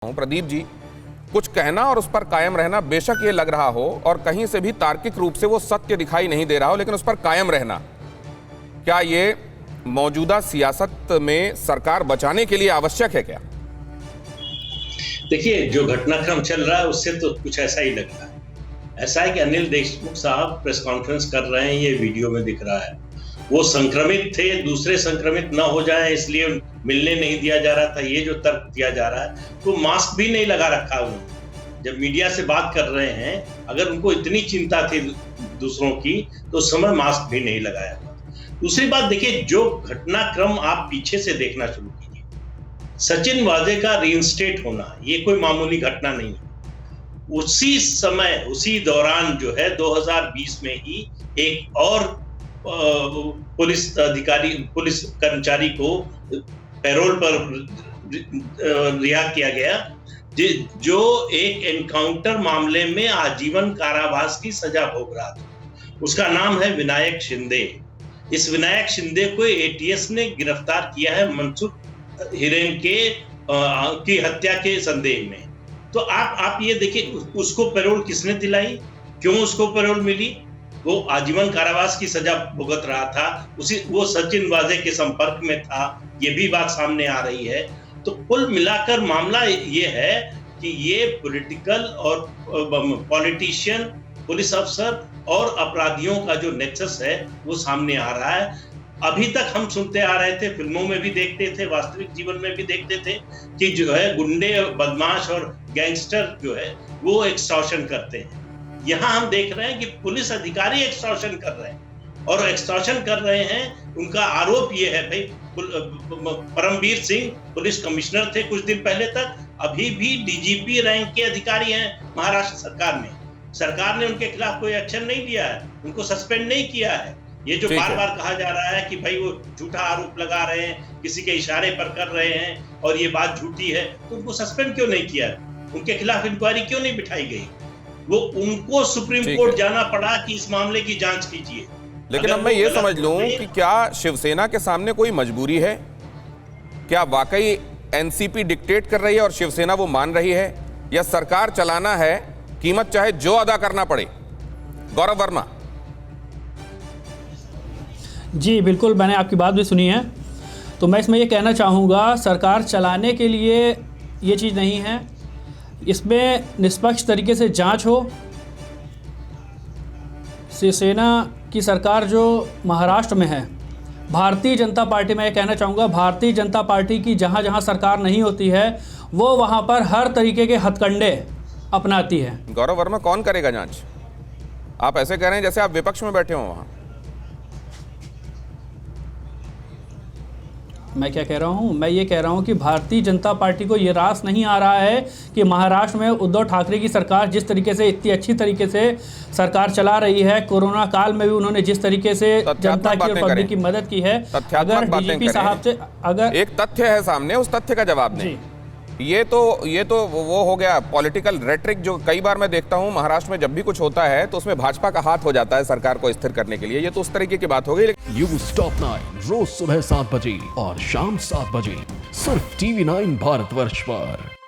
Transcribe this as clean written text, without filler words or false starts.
प्रदीप जी, कुछ कहना और उस पर कायम रहना, बेशक ये लग रहा हो और कहीं से भी तार्किक रूप से वो सत्य दिखाई नहीं दे रहा हो, लेकिन उस पर कायम रहना, क्या ये मौजूदा सियासत में सरकार बचाने के लिए आवश्यक है क्या? देखिए, जो घटनाक्रम चल रहा है उससे तो कुछ ऐसा ही लग रहा है। ऐसा है कि अनिल देशमुख साहब प्रेस कॉन्फ्रेंस कर रहे हैं, ये वीडियो में दिख रहा है। वो संक्रमित थे, दूसरे संक्रमित न हो जाए इसलिए मिलने नहीं दिया जा रहा था, ये जो तर्क दिया जा रहा है। तो मास्क भी नहीं लगा रखा उन्होंने। जब मीडिया से बात कर रहे हैं, अगर उनको इतनी चिंता थी दूसरों की तो उस समय मास्क भी नहीं लगाया था। दूसरी बात देखिए, जो घटनाक्रम आप पीछे से देखना शुरू कीजिए। सचिन वाजे का रीइंस्टेट होना ये कोई मामूली घटना नहीं है। उसी समय, उसी दौरान जो है 2020 में ही एक और पुलिस अधिकारी, पुलिस कर्मचारी को पैरोल पर रिहा किया गया, जो एक एनकाउंटर मामले में आजीवन कारावास की सजा भोग रहा था। उसका नाम है विनायक शिंदे। इस विनायक शिंदे को एटीएस ने गिरफ्तार किया है मनसुख हिरेन की हत्या के संदेह में। तो आप ये देखिए, उसको पैरोल किसने दिलाई, क्यों उसको पैरोल मिली? वो आजीवन कारावास की सजा भुगत रहा था, वो सचिन वाजे के संपर्क में था, ये भी बात सामने आ रही है। तो कुल मिलाकर मामला ये है कि ये पॉलिटिकल और पॉलिटिशियन, पुलिस अफसर और अपराधियों का जो नेक्सस है वो सामने आ रहा है। अभी तक हम सुनते आ रहे थे, फिल्मों में भी देखते थे, वास्तविक जीवन में भी देखते थे कि जो है गुंडे, बदमाश और गैंगस्टर जो है वो एक्सटॉर्शन करते हैं। यहाँ हम देख रहे हैं कि पुलिस अधिकारी एक्सटॉर्शन कर रहे हैं, और एक्सटॉर्शन कर रहे हैं। उनका आरोप ये है, भाई परमवीर सिंह पुलिस कमिश्नर थे कुछ दिन पहले तक, अभी भी डीजीपी रैंक के अधिकारी हैं महाराष्ट्र सरकार में। सरकार ने उनके खिलाफ कोई एक्शन नहीं लिया है, उनको सस्पेंड नहीं किया है। ये जो बार बार कहा जा रहा है कि भाई वो झूठा आरोप लगा रहे हैं, किसी के इशारे पर कर रहे हैं और ये बात झूठी है, तो उनको सस्पेंड क्यों नहीं किया, उनके खिलाफ इंक्वायरी क्यों नहीं बिठाई गई? वो उनको सुप्रीम कोर्ट जाना पड़ा कि इस मामले की जांच कीजिए। लेकिन अब मैं ये समझ लूं कि क्या शिवसेना के सामने कोई मजबूरी है? क्या वाकई एनसीपी डिक्टेट कर रही है और शिवसेना वो मान रही है, या सरकार चलाना है, कीमत चाहे जो अदा करना पड़े? गौरव वर्मा जी बिल्कुल, मैंने आपकी बात भी सुनी है। तो मैं इसमें ये कहना चाहूँगा, सरकार चलाने के लिए ये चीज़ नहीं है, इसमें निष्पक्ष तरीके से जांच हो। शिवसेना की सरकार जो महाराष्ट्र में है, भारतीय जनता पार्टी, मैं ये कहना चाहूँगा, भारतीय जनता पार्टी की जहाँ जहाँ सरकार नहीं होती है वो वहाँ पर हर तरीके के हथकंडे अपनाती है। गौरव वर्मा, कौन करेगा जांच? आप ऐसे कह रहे हैं जैसे आप विपक्ष में बैठे हो वहाँ। मैं क्या कह रहा हूँ? मैं ये कह रहा हूँ कि भारतीय जनता पार्टी को ये रास नहीं आ रहा है कि महाराष्ट्र में उद्धव ठाकरे की सरकार जिस तरीके से, इतनी अच्छी तरीके से सरकार चला रही है, कोरोना काल में भी उन्होंने जिस तरीके से जनता की और पब्लिक की मदद की है, अगर डीजीपी साहब से, अगर एक तथ्य है सामने, उस तथ्य का जवाब नहीं। ये तो वो हो गया पॉलिटिकल रेटरिक, जो कई बार मैं देखता हूं महाराष्ट्र में जब भी कुछ होता है तो उसमें भाजपा का हाथ हो जाता है सरकार को स्थिर करने के लिए। ये तो उस तरीके की बात हो गई। न्यूज़ टॉप 9 रोज सुबह 7 बजे और शाम 7 बजे सिर्फ TV9 भारतवर्ष पर।